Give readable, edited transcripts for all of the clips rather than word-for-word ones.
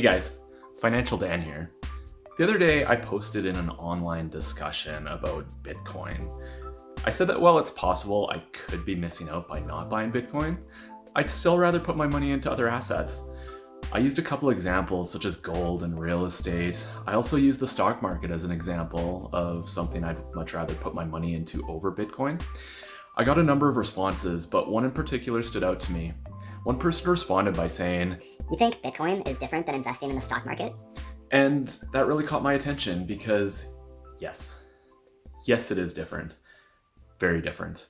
Hey guys, Financial Dan here. The other day I posted in an online discussion about Bitcoin. I said that while it's possible I could be missing out by not buying Bitcoin, I'd still rather put my money into other assets. I used a couple examples such as gold and real estate. I also used the stock market as an example of something I'd much rather put my money into over Bitcoin. I got a number of responses, but one in particular stood out to me. One person responded by saying, You think Bitcoin is different than investing in the stock market? and that really caught my attention because yes, it is different. Very different.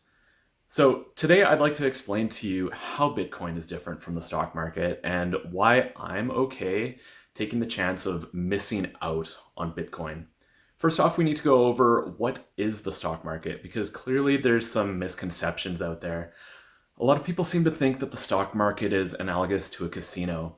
So today I'd like to explain to you how Bitcoin is different from the stock market and why I'm okay taking the chance of missing out on Bitcoin. First off, we need to go over what is the stock market because clearly there's some misconceptions out there. A lot of people seem to think that the stock market is analogous to a casino,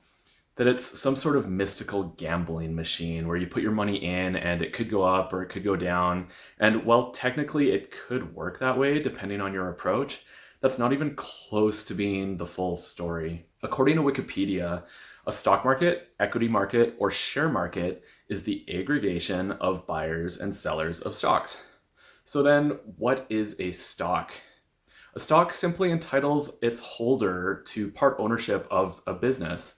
that it's some sort of mystical gambling machine where you put your money in and it could go up or it could go down. And while technically it could work that way depending on your approach, that's not even close to being the full story. According to Wikipedia, a stock market, equity market, or share market is the aggregation of buyers and sellers of stocks. So then, what is a stock? A stock simply entitles its holder to part ownership of a business.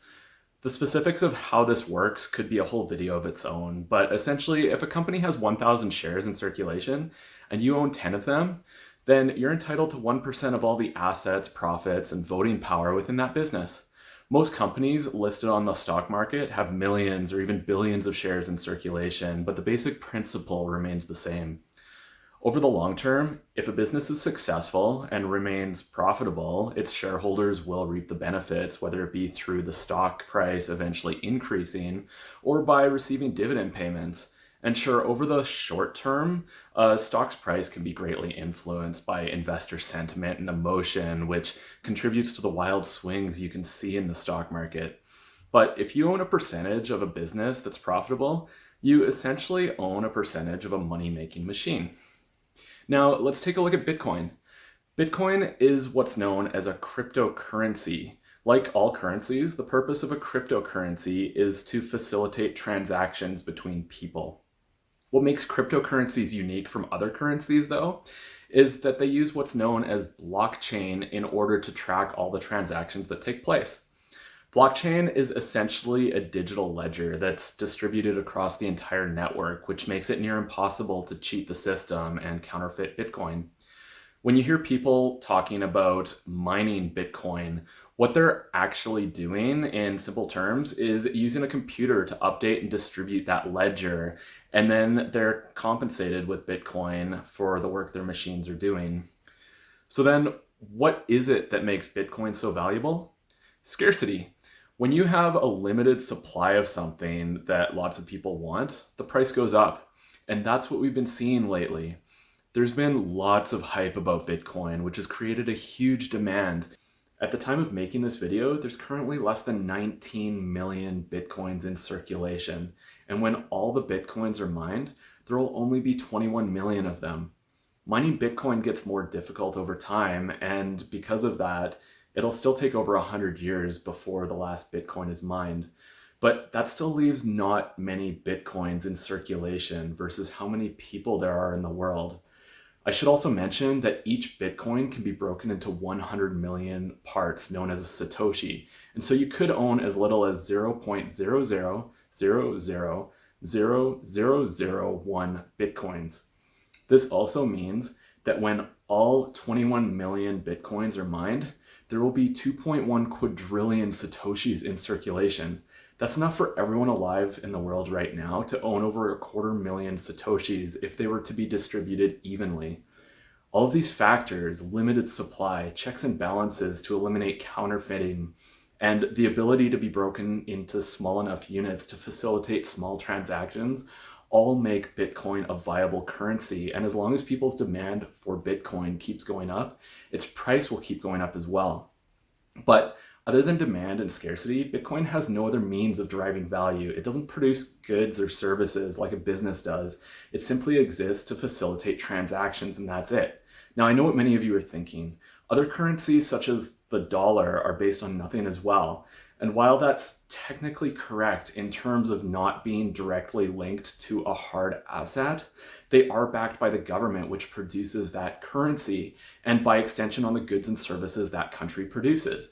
The specifics of how this works could be a whole video of its own, but essentially, if a company has 1,000 shares in circulation and you own 10 of them, then you're entitled to 1% of all the assets, profits, and voting power within that business. Most companies listed on the stock market have millions or even billions of shares in circulation, but the basic principle remains the same. Over the long term, if a business is successful and remains profitable, its shareholders will reap the benefits, whether it be through the stock price eventually increasing or by receiving dividend payments. And sure, over the short term, a stock's price can be greatly influenced by investor sentiment and emotion, which contributes to the wild swings you can see in the stock market. But if you own a percentage of a business that's profitable, you essentially own a percentage of a money-making machine. Now, let's take a look at Bitcoin. Bitcoin is what's known as a cryptocurrency. Like all currencies, the purpose of a cryptocurrency is to facilitate transactions between people. What makes cryptocurrencies unique from other currencies, though, is that they use what's known as blockchain in order to track all the transactions that take place. Blockchain is essentially a digital ledger that's distributed across the entire network, which makes it near impossible to cheat the system and counterfeit Bitcoin. When you hear people talking about mining Bitcoin, what they're actually doing in simple terms is using a computer to update and distribute that ledger, and then they're compensated with Bitcoin for the work their machines are doing. So then, what is it that makes Bitcoin so valuable? Scarcity. When you have a limited supply of something that lots of people want, the price goes up. And that's what we've been seeing lately. There's been lots of hype about Bitcoin, which has created a huge demand. At the time of making this video, there's currently less than 19 million Bitcoins in circulation. And when all the Bitcoins are mined, there will only be 21 million of them. Mining Bitcoin gets more difficult over time, and because of that, it'll still take over 100 years before the last Bitcoin is mined. But that still leaves not many Bitcoins in circulation versus how many people there are in the world. I should also mention that each Bitcoin can be broken into 100 million parts known as a Satoshi. And so you could own as little as 0.000000001 Bitcoins. This also means that when all 21 million Bitcoins are mined, there will be 2.1 quadrillion Satoshis in circulation. That's enough for everyone alive in the world right now to own over 250,000 Satoshis if they were to be distributed evenly. All of these factors, limited supply, checks and balances to eliminate counterfeiting, and the ability to be broken into small enough units to facilitate small transactions all make Bitcoin a viable currency. And as long as people's demand for Bitcoin keeps going up, its price will keep going up as well. But other than demand and scarcity, Bitcoin has no other means of deriving value. It doesn't produce goods or services like a business does. It simply exists to facilitate transactions, and that's it. Now, I know what many of you are thinking. Other currencies such as the dollar are based on nothing as well. And while that's technically correct in terms of not being directly linked to a hard asset, they are backed by the government, which produces that currency, and by extension on the goods and services that country produces.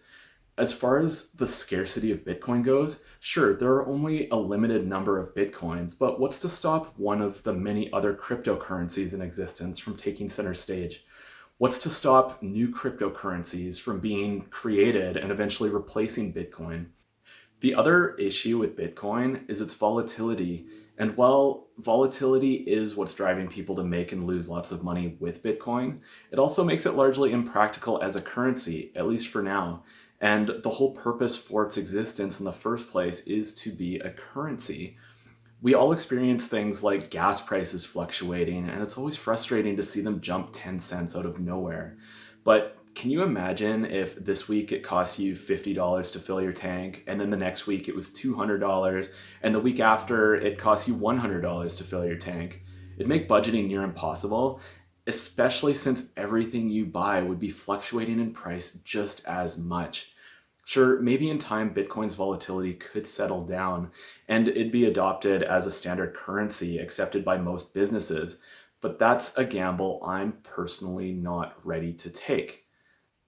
As far as the scarcity of Bitcoin goes, sure, there are only a limited number of Bitcoins, but what's to stop one of the many other cryptocurrencies in existence from taking center stage? What's to stop new cryptocurrencies from being created and eventually replacing Bitcoin? The other issue with Bitcoin is its volatility. And while volatility is what's driving people to make and lose lots of money with Bitcoin, it also makes it largely impractical as a currency, at least for now. And the whole purpose for its existence in the first place is to be a currency. We all experience things like gas prices fluctuating, and it's always frustrating to see them jump 10 cents out of nowhere. But can you imagine if this week it cost you $50 to fill your tank, and then the next week it was $200, and the week after it cost you $100 to fill your tank? It'd make budgeting near impossible, especially since everything you buy would be fluctuating in price just as much. Sure, maybe in time Bitcoin's volatility could settle down and it'd be adopted as a standard currency accepted by most businesses, but that's a gamble I'm personally not ready to take.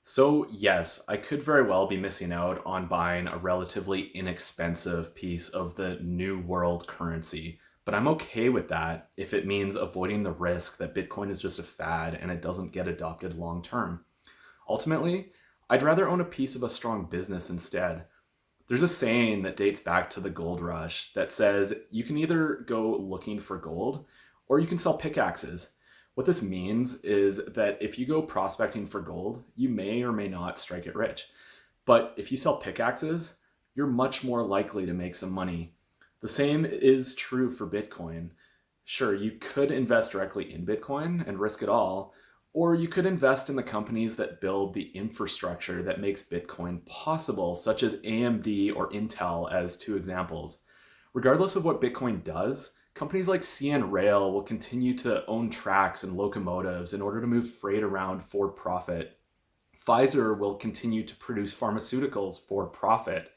So yes, I could very well be missing out on buying a relatively inexpensive piece of the new world currency, but I'm okay with that if it means avoiding the risk that Bitcoin is just a fad and it doesn't get adopted long term. Ultimately, I'd rather own a piece of a strong business instead. There's a saying that dates back to the gold rush that says you can either go looking for gold or you can sell pickaxes. What this means is that if you go prospecting for gold, you may or may not strike it rich. But if you sell pickaxes, you're much more likely to make some money. The same is true for Bitcoin. Sure, you could invest directly in Bitcoin and risk it all, or you could invest in the companies that build the infrastructure that makes Bitcoin possible, such as AMD or Intel as two examples. Regardless of what Bitcoin does, companies like CN Rail will continue to own tracks and locomotives in order to move freight around for profit. Pfizer will continue to produce pharmaceuticals for profit.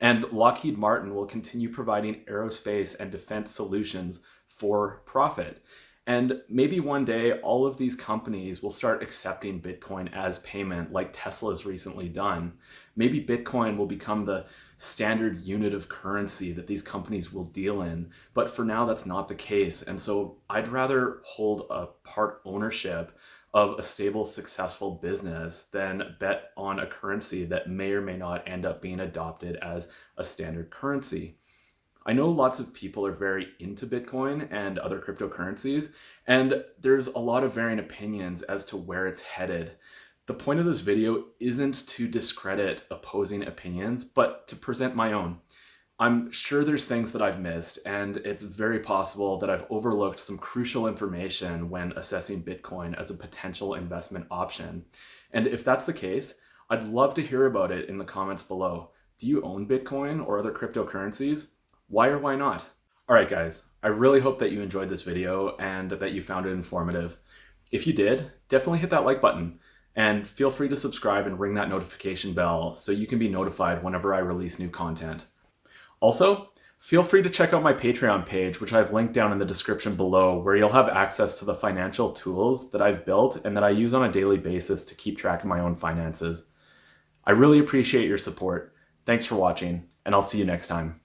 And Lockheed Martin will continue providing aerospace and defense solutions for profit. And maybe one day, all of these companies will start accepting Bitcoin as payment like Tesla's recently done. Maybe Bitcoin will become the standard unit of currency that these companies will deal in. But for now, that's not the case. And so I'd rather hold a part ownership of a stable, successful business than bet on a currency that may or may not end up being adopted as a standard currency. I know lots of people are very into Bitcoin and other cryptocurrencies, and there's a lot of varying opinions as to where it's headed. The point of this video isn't to discredit opposing opinions, but to present my own. I'm sure there's things that I've missed, and it's very possible that I've overlooked some crucial information when assessing Bitcoin as a potential investment option. And if that's the case, I'd love to hear about it in the comments below. Do you own Bitcoin or other cryptocurrencies? Why or why not? All right, guys, I really hope that you enjoyed this video and that you found it informative. If you did, definitely hit that like button and feel free to subscribe and ring that notification bell so you can be notified whenever I release new content. Also, feel free to check out my Patreon page, which I've linked down in the description below, where you'll have access to the financial tools that I've built and that I use on a daily basis to keep track of my own finances. I really appreciate your support. Thanks for watching, and I'll see you next time.